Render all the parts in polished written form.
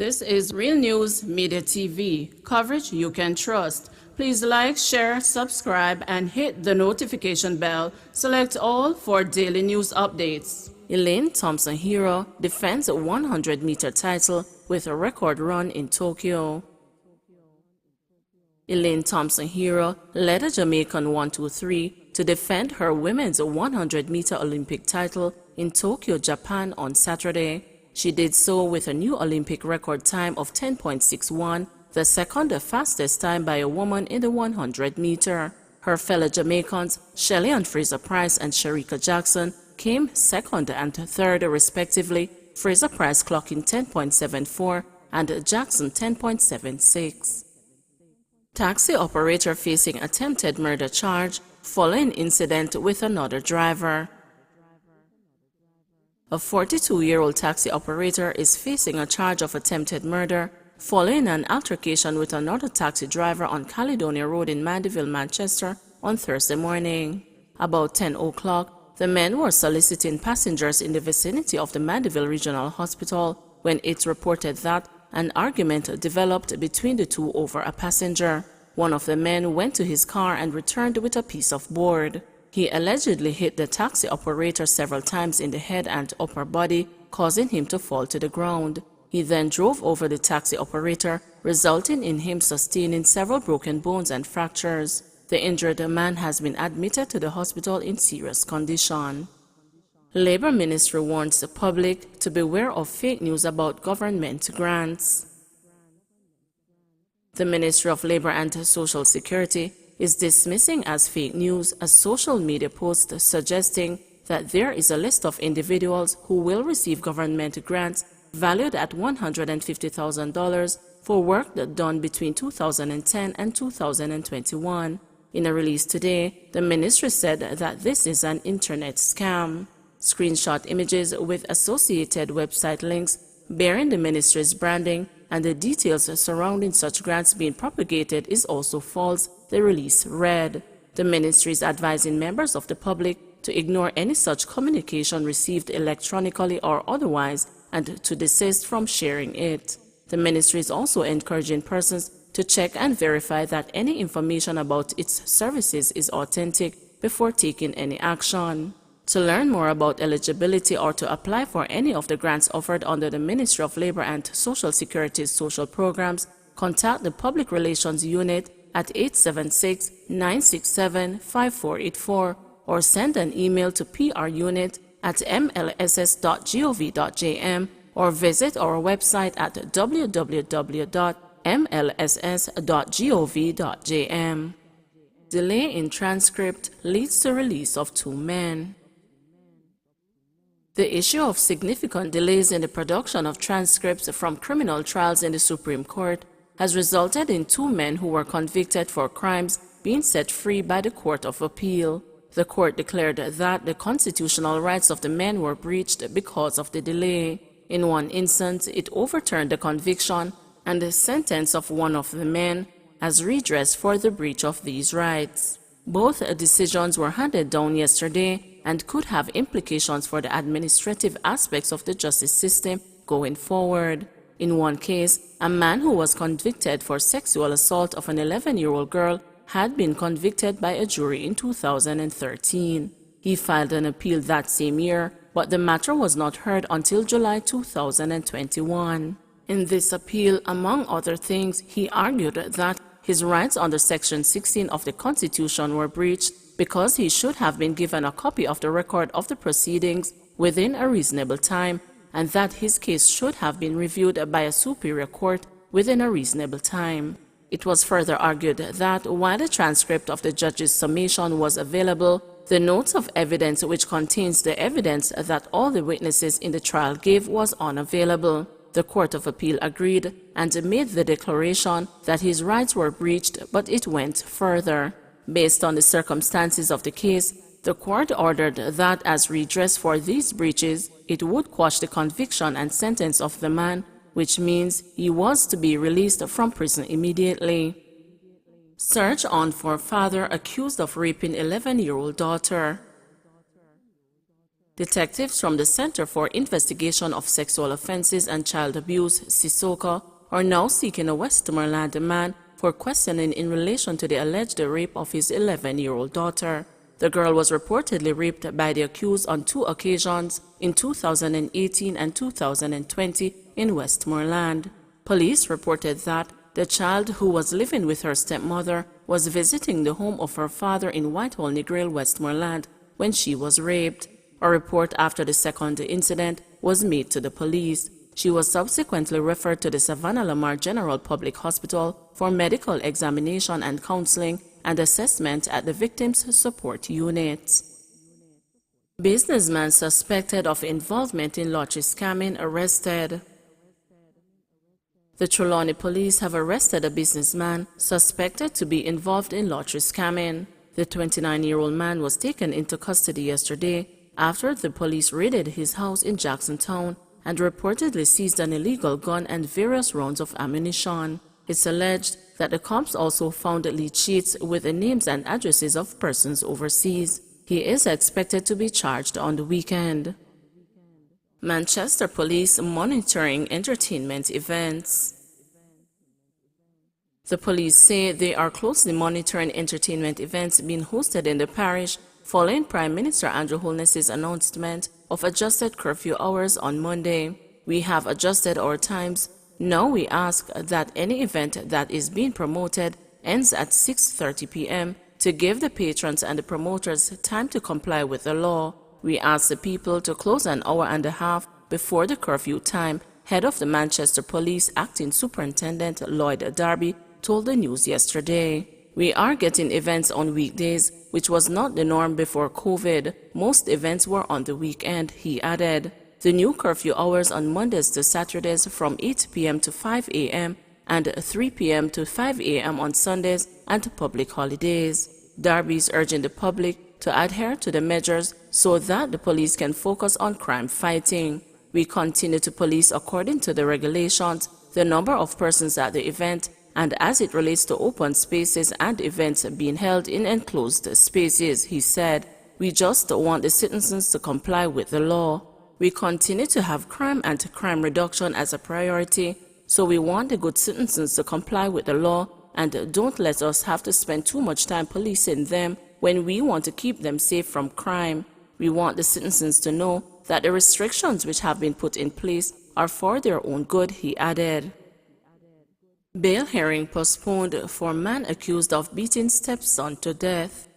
This is Real News Media TV, coverage you can trust. Please like, share, subscribe, and hit the notification bell. Select all for daily news updates. Elaine Thompson-Herah defends a 100-meter title with a record run in Tokyo. Elaine Thompson-Herah led a Jamaican 1-2-3 to defend her women's 100-meter Olympic title in Tokyo, Japan on Saturday. She did so with a new Olympic record time of 10.61, the second fastest time by a woman in the 100-meter. Her fellow Jamaicans, Shelly-Ann Fraser-Pryce and Shericka Jackson, came second and third respectively, Fraser-Pryce clocking 10.74 and Jackson 10.76. Taxi operator facing attempted murder charge following incident with another driver. A 42-year-old taxi operator is facing a charge of attempted murder following an altercation with another taxi driver on Caledonia Road in Mandeville, Manchester on Thursday morning. About 10 o'clock, the men were soliciting passengers in the vicinity of the Mandeville Regional Hospital when it's reported that an argument developed between the two over a passenger. One of the men went to his car and returned with a piece of board. He allegedly hit the taxi operator several times in the head and upper body, causing him to fall to the ground. He then drove over the taxi operator, resulting in him sustaining several broken bones and fractures. The injured man has been admitted to the hospital in serious condition. Labor Ministry warns the public to beware of fake news about government grants. The Ministry of Labor and Social Security is dismissing as fake news a social media post suggesting that there is a list of individuals who will receive government grants valued at $150,000 for work done between 2010 and 2021. In a release today, the ministry said that this is an internet scam. Screenshot images with associated website links bearing the ministry's branding and the details surrounding such grants being propagated is also false, the release read. The ministry is advising members of the public to ignore any such communication received electronically or otherwise and to desist from sharing it. The ministry is also encouraging persons to check and verify that any information about its services is authentic before taking any action. To learn more about eligibility or to apply for any of the grants offered under the Ministry of Labor and Social Security's social programs, contact the Public Relations Unit at 876-967-5484 or send an email to prunit@mlss.gov.jm or visit our website at www.mlss.gov.jm. Delay in transcript leads to release of 2 men. The issue of significant delays in the production of transcripts from criminal trials in the Supreme Court has resulted in 2 men who were convicted for crimes being set free by the Court of Appeal. The court declared that the constitutional rights of the men were breached because of the delay. In one instance, it overturned the conviction and the sentence of one of the men as redress for the breach of these rights. Both decisions were handed down yesterday and could have implications for the administrative aspects of the justice system going forward. In one case, a man who was convicted for sexual assault of an 11-year-old girl had been convicted by a jury in 2013. He filed an appeal that same year, but the matter was not heard until July 2021. In this appeal, among other things, he argued that his rights under Section 16 of the Constitution were breached because he should have been given a copy of the record of the proceedings within a reasonable time, and that his case should have been reviewed by a superior court within a reasonable time. It was further argued that while the transcript of the judge's summation was available, the notes of evidence which contains the evidence that all the witnesses in the trial gave was unavailable. The Court of Appeal agreed and made the declaration that his rights were breached, but it went further. Based on the circumstances of the case, the court ordered that as redress for these breaches, it would quash the conviction and sentence of the man, which means he was to be released from prison immediately. Search on for father accused of raping 11-year-old daughter. Detectives from the Center for Investigation of Sexual Offenses and Child Abuse, CISOCA, are now seeking a Westmoreland man for questioning in relation to the alleged rape of his 11-year-old daughter. The girl was reportedly raped by the accused on 2 occasions in 2018 and 2020 in Westmoreland. Police reported that the child, who was living with her stepmother, was visiting the home of her father in Whitehall, Negril, Westmoreland, when she was raped. A report after the second incident was made to the police. She was subsequently referred to the Savannah Lamar General Public Hospital for medical examination and counseling and assessment at the Victims Support Unit. Businessman suspected of involvement in lottery scamming arrested. The Trelawney police have arrested a businessman suspected to be involved in lottery scamming. The 29-year-old man was taken into custody yesterday after the police raided his house in Jacksontown and reportedly seized an illegal gun and various rounds of ammunition. It's alleged that the cops also found lead sheets with the names and addresses of persons overseas. He is expected to be charged on the weekend. Manchester police monitoring entertainment events. The police say they are closely monitoring entertainment events being hosted in the parish following Prime Minister Andrew Holness's announcement of adjusted curfew hours on Monday. We have adjusted our times. Now we ask that any event that is being promoted ends at 6:30 p.m. to give the patrons and the promoters time to comply with the law. We ask the people to close an hour and a half before the curfew time, head of the Manchester Police Acting Superintendent Lloyd Darby told the news yesterday. We are getting events on weekdays, which was not the norm before COVID. Most events were on the weekend, he added. The new curfew hours on Mondays to Saturdays from 8 p.m. to 5 a.m. and 3 p.m. to 5 a.m. on Sundays and public holidays. Darby is urging the public to adhere to the measures so that the police can focus on crime fighting. We continue to police according to the regulations, the number of persons at the event, and as it relates to open spaces and events being held in enclosed spaces, he said. We just want the citizens to comply with the law. We continue to have crime and crime reduction as a priority, so we want the good citizens to comply with the law and don't let us have to spend too much time policing them when we want to keep them safe from crime. We want the citizens to know that the restrictions which have been put in place are for their own good, he added. Bail hearing postponed for man accused of beating stepson to death.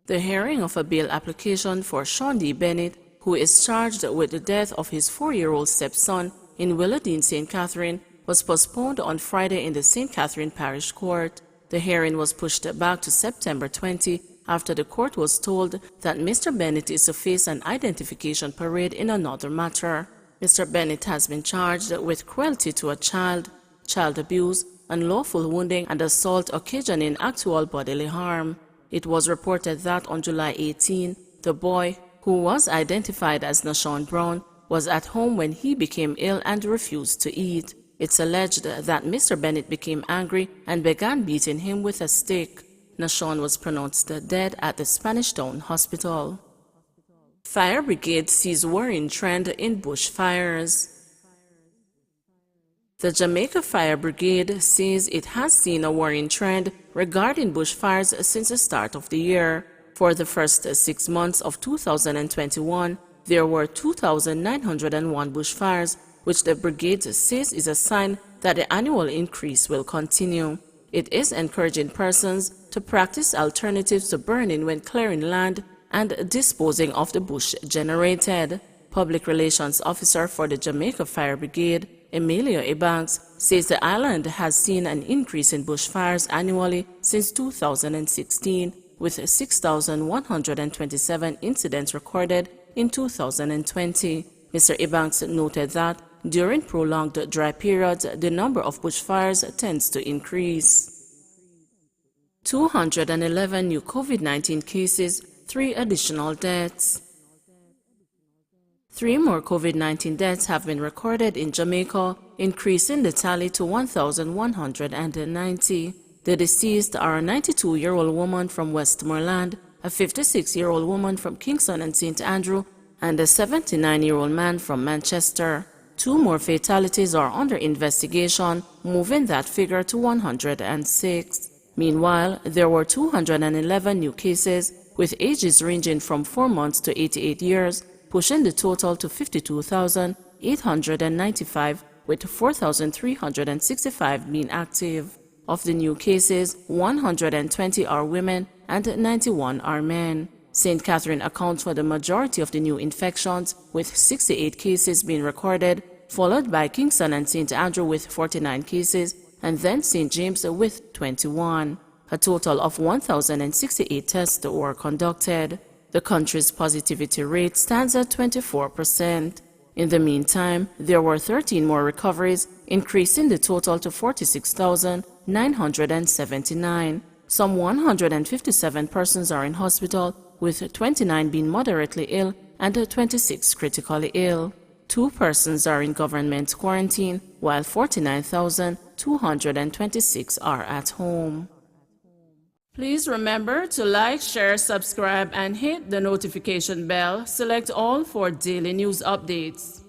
The hearing of a bail application for Shaun-Dee Bennett, who is charged with the death of his 4-year-old stepson in Willowdene, St. Catherine, was postponed on Friday in the St. Catherine Parish Court. The hearing was pushed back to September 20 after the court was told that Mr. Bennett is to face an identification parade in another matter. Mr. Bennett has been charged with cruelty to a child, child abuse, unlawful wounding, and assault occasioning actual bodily harm. It was reported that on July 18, the boy, who was identified as Nashawn Brown, was at home when he became ill and refused to eat. It's alleged that Mr. Bennett became angry and began beating him with a stick. Nashawn was pronounced dead at the Spanish Town Hospital. Fire Brigade sees worrying trend in bushfires. The Jamaica Fire Brigade says it has seen a worrying trend regarding bushfires since the start of the year. For the first 6 months of 2021, there were 2,901 bushfires, which the brigade says is a sign that the annual increase will continue. It is encouraging persons to practice alternatives to burning when clearing land and disposing of the bush generated. Public Relations Officer for the Jamaica Fire Brigade, Emilio Ebanks, says the island has seen an increase in bushfires annually since 2016, with 6,127 incidents recorded in 2020. Mr. Ebanks noted that during prolonged dry periods, the number of bushfires tends to increase. 211 new COVID-19 cases, 3 additional deaths. 3 more COVID-19 deaths have been recorded in Jamaica, increasing the tally to 1,190. The deceased are a 92-year-old woman from Westmoreland, a 56-year-old woman from Kingston and St. Andrew, and a 79-year-old man from Manchester. 2 more fatalities are under investigation, moving that figure to 106. Meanwhile, there were 211 new cases, with ages ranging from 4 months to 88 years, pushing the total to 52,895, with 4,365 being active. Of the new cases, 120 are women and 91 are men. St. Catherine accounts for the majority of the new infections, with 68 cases being recorded, followed by Kingston and St. Andrew with 49 cases, and then St. James with 21. A total of 1,068 tests were conducted. The country's positivity rate stands at 24%. In the meantime, there were 13 more recoveries, increasing the total to 46,979. Some 157 persons are in hospital, with 29 being moderately ill and 26 critically ill. 2 persons are in government quarantine, while 49,226 are at home. Please remember to like, share, subscribe, and hit the notification bell. Select all for daily news updates.